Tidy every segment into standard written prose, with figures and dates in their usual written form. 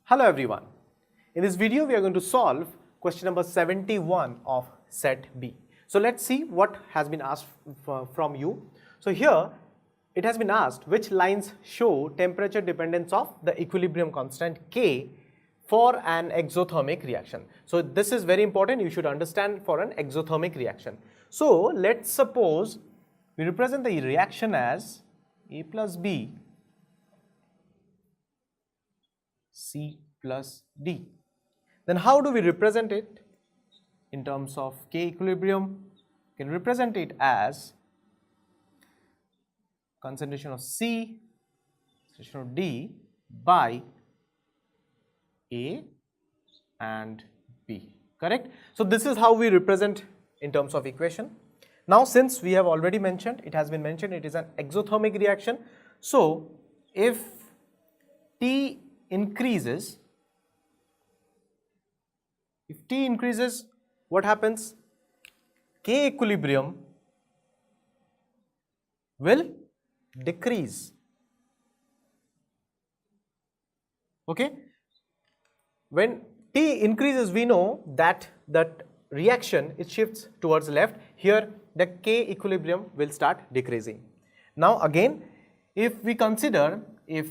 Hello everyone. In this video we are going to solve question number 71 of set B. So let's see what has been asked from you. So here it has been asked which lines show temperature dependence of the equilibrium constant K for an exothermic reaction. So this is very important, you should understand for an exothermic reaction. So let's suppose we represent the reaction as A plus B C plus D. Then how do we represent it in terms of K equilibrium? We can represent it as concentration of C, concentration of D by A and B, correct? So this is how we represent in terms of equation. Now since we have already mentioned, it has been mentioned it is an exothermic reaction. So if T increases, what happens? K equilibrium will decrease. Okay? When T increases, we know that reaction it shifts towards left. Here the K equilibrium will start decreasing. Now again, if we consider if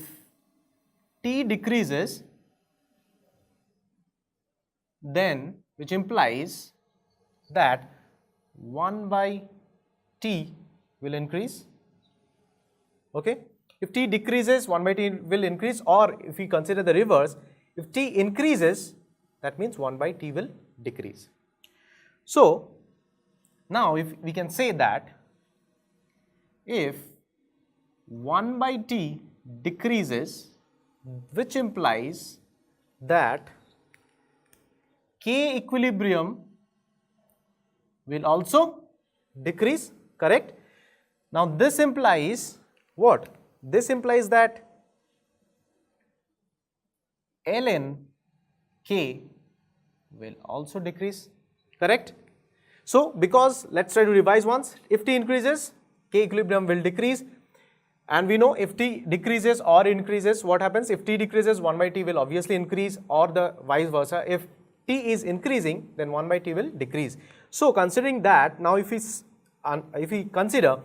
T decreases, then which implies that 1 by T will increase. Okay? If T decreases, 1 by T will increase, or if we consider the reverse, if T increases, that means 1 by T will decrease. So now if we can say that if 1 by T decreases, which implies that K equilibrium will also decrease, correct? Now this implies what? This implies that ln K will also decrease, correct? So because let's try to revise once, if T increases, K equilibrium will decrease. And we know if T decreases or increases, what happens? If T decreases, 1 by T will obviously increase, or the vice versa. If T is increasing, then 1 by T will decrease. So considering that, now if we consider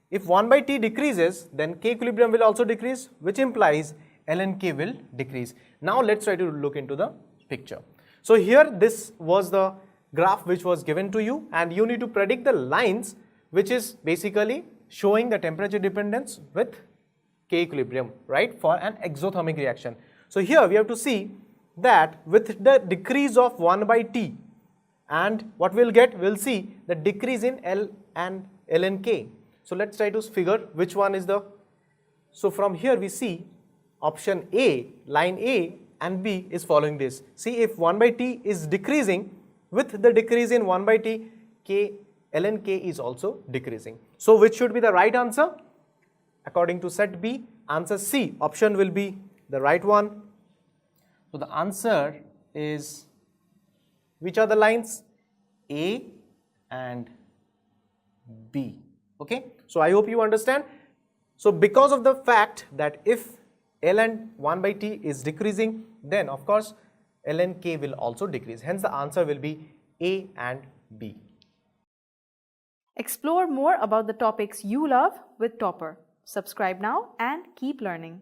if 1 by T decreases, then K equilibrium will also decrease, which implies ln K will decrease. Now let's try to look into the picture. So here this was the graph which was given to you, and you need to predict the lines which is basically showing the temperature dependence with K equilibrium, right, for an exothermic reaction. So here we have to see that with the decrease of 1 by T, and what we'll get, we'll see the decrease in L and ln K. So let's try to figure which one is the, so from here we see option A, line A and B is following this. See, if 1 by T is decreasing, with the decrease in 1 by T, ln K is also decreasing. So which should be the right answer? According to set B, answer C, option will be the right one. So the answer is, which are the lines? A and B. Okay, so I hope you understand. So because of the fact that if ln 1 by T is decreasing, then of course ln K will also decrease. Hence the answer will be A and B. Explore more about the topics you love with Toppr. Subscribe now and keep learning.